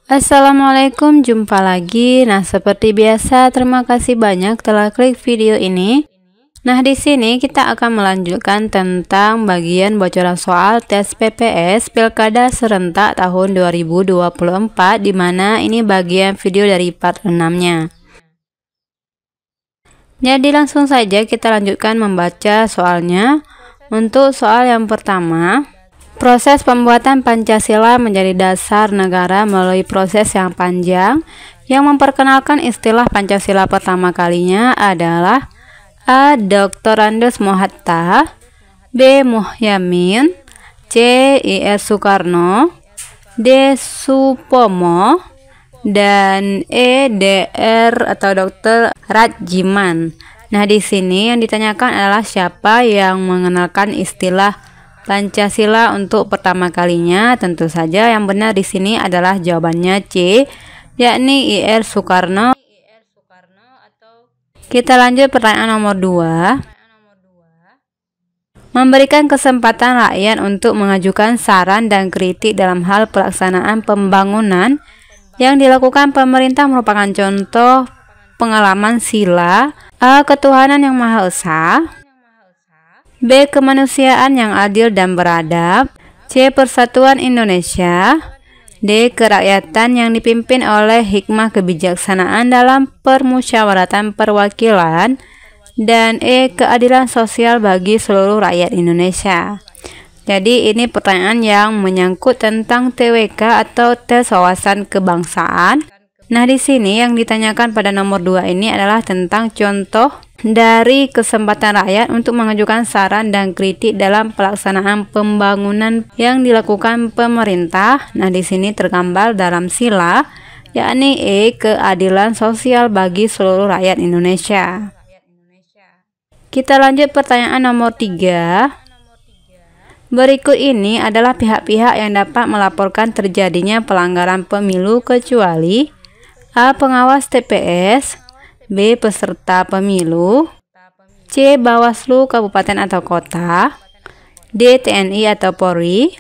Assalamualaikum, jumpa lagi. Nah, seperti biasa, terima kasih banyak telah klik video ini. Nah, di sini kita akan melanjutkan tentang bagian bocoran soal tes PPS Pilkada Serentak tahun 2024, di mana ini bagian video dari part 6-nya. Jadi langsung saja kita lanjutkan membaca soalnya. Untuk soal yang pertama, proses pembuatan Pancasila menjadi dasar negara melalui proses yang panjang. Yang memperkenalkan istilah Pancasila pertama kalinya adalah A. Dr. Andes Mohatta, B. Muhyamin, C. I.R. Soekarno, D. Supomo, dan E. Dr. atau Dr. Radjiman. Nah, di sini yang ditanyakan adalah siapa yang mengenalkan istilah Pancasila untuk pertama kalinya. Tentu saja yang benar di sini adalah jawabannya C, yakni I.R. Soekarno. Kita lanjut pertanyaan nomor 2. Memberikan kesempatan rakyat untuk mengajukan saran dan kritik dalam hal pelaksanaan pembangunan yang dilakukan pemerintah merupakan contoh pengalaman sila A. Ketuhanan yang Maha Esa, B. Kemanusiaan yang adil dan beradab, C. Persatuan Indonesia, D. Kerakyatan yang dipimpin oleh hikmah kebijaksanaan dalam permusyawaratan perwakilan, dan E. Keadilan sosial bagi seluruh rakyat Indonesia. Jadi ini pertanyaan yang menyangkut tentang TWK atau tes wawasan kebangsaan. Nah, di sini yang ditanyakan pada nomor 2 ini adalah tentang contoh dari kesempatan rakyat untuk mengajukan saran dan kritik dalam pelaksanaan pembangunan yang dilakukan pemerintah. Nah, di sini tergambar dalam sila, yakni E. Keadilan sosial bagi seluruh rakyat Indonesia. Kita lanjut pertanyaan nomor 3. Berikut ini adalah pihak-pihak yang dapat melaporkan terjadinya pelanggaran pemilu kecuali A. Pengawas TPS, B. Peserta pemilu, C. Bawaslu Kabupaten atau Kota, D. TNI atau Polri,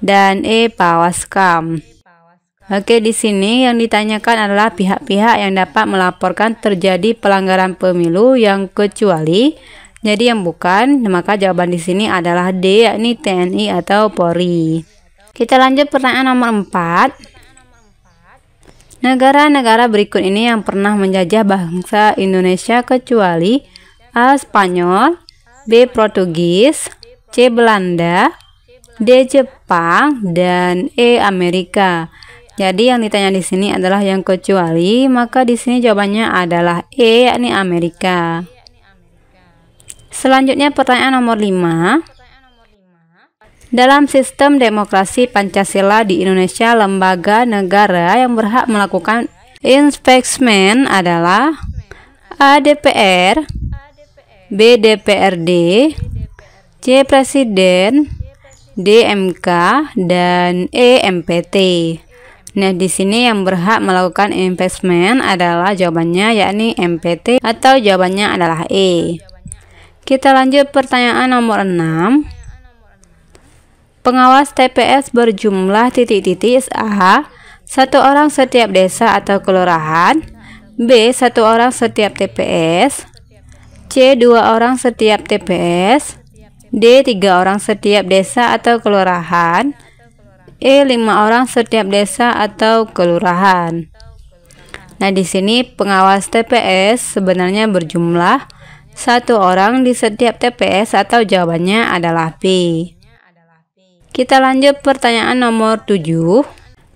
dan E. Pawaskam. Oke, di sini yang ditanyakan adalah pihak-pihak yang dapat melaporkan terjadi pelanggaran pemilu yang kecuali. Jadi yang bukan, maka jawaban di sini adalah D, yakni TNI atau Polri. Kita lanjut pertanyaan nomor 4. Negara-negara berikut ini yang pernah menjajah bangsa Indonesia kecuali A. Spanyol, B. Portugis, C. Belanda, D. Jepang, dan E. Amerika. Jadi yang ditanya di sini adalah yang kecuali, maka di sini jawabannya adalah E, yakni Amerika. Selanjutnya pertanyaan nomor 5. Dalam sistem demokrasi Pancasila di Indonesia, lembaga negara yang berhak melakukan inspeksi adalah A. DPR, B. DPRD, C. Presiden, D. MK, dan E. MPT. Nah, di sini yang berhak melakukan inspeksi adalah jawabannya yakni MPT atau jawabannya adalah E. Kita lanjut pertanyaan nomor 6. Pengawas TPS berjumlah titik-titik A. 1 orang setiap desa atau kelurahan, B. 1 orang setiap TPS, C. 2 orang setiap TPS, D. 3 orang setiap desa atau kelurahan, E. 5 orang setiap desa atau kelurahan. Nah, di sini pengawas TPS sebenarnya berjumlah 1 orang di setiap TPS atau jawabannya adalah B. Kita lanjut pertanyaan nomor 7.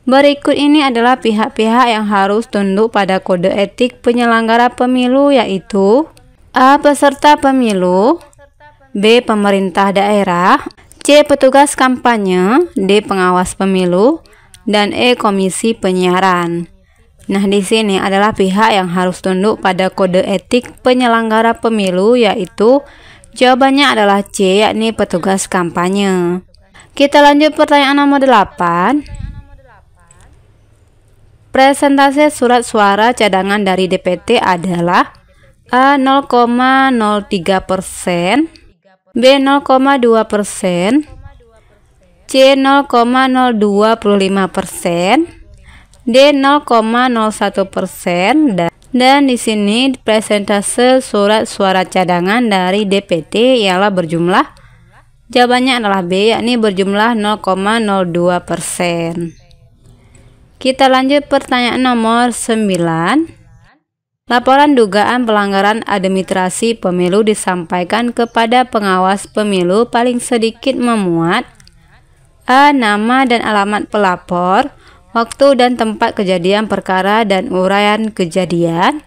Berikut ini adalah pihak-pihak yang harus tunduk pada kode etik penyelenggara pemilu, yaitu A. Peserta pemilu, B. Pemerintah daerah, C. Petugas kampanye, D. Pengawas pemilu, dan E. Komisi penyiaran. Nah, di sini adalah pihak yang harus tunduk pada kode etik penyelenggara pemilu, yaitu jawabannya adalah C, yakni petugas kampanye. Kita lanjut pertanyaan nomor 8. Presentase surat suara cadangan dari DPT adalah A. 0,03%, B. 0,2%, C. 0,025%, D 0,01%, dan di sini persentase surat suara cadangan dari DPT ialah berjumlah, jawabannya adalah B, yakni berjumlah 0,02%. Kita lanjut pertanyaan nomor 9. Laporan dugaan pelanggaran administrasi pemilu disampaikan kepada pengawas pemilu paling sedikit memuat A. Nama dan alamat pelapor, waktu dan tempat kejadian perkara dan uraian kejadian.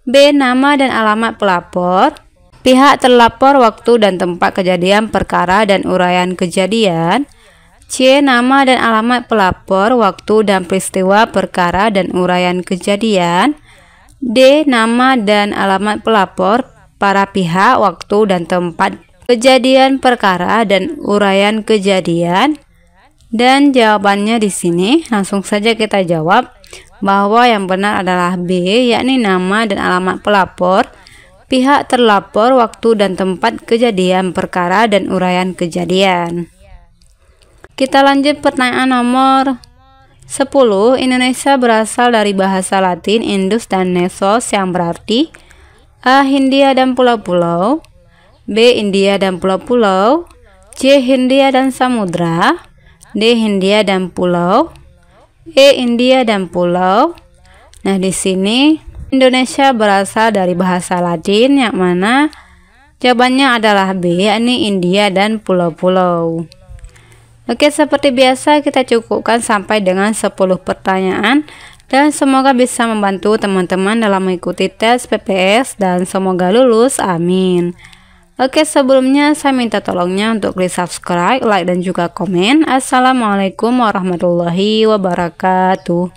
B. Nama dan alamat pelapor, pihak terlapor, waktu dan tempat kejadian perkara dan uraian kejadian. C. Nama dan alamat pelapor, waktu dan peristiwa perkara dan uraian kejadian. D. Nama dan alamat pelapor, para pihak, waktu dan tempat kejadian perkara dan uraian kejadian. Dan jawabannya di sini langsung saja kita jawab bahwa yang benar adalah B, yakni nama dan alamat pelapor, pihak terlapor, waktu dan tempat kejadian perkara dan uraian kejadian. Kita lanjut pertanyaan nomor 10. Indonesia berasal dari bahasa Latin Indus dan Nesos yang berarti A. Hindia dan pulau-pulau, B. India dan pulau-pulau, C. Hindia dan samudra, D. Hindia dan pulau, E. India dan pulau. Nah, di sini Indonesia berasal dari bahasa Latin yang mana jawabannya adalah B, yakni India dan pulau-pulau. Oke, seperti biasa kita cukupkan sampai dengan 10 pertanyaan dan semoga bisa membantu teman-teman dalam mengikuti tes PPS dan semoga lulus, amin. Oke, sebelumnya saya minta tolongnya untuk klik subscribe, like dan juga komen. Assalamualaikum warahmatullahi wabarakatuh.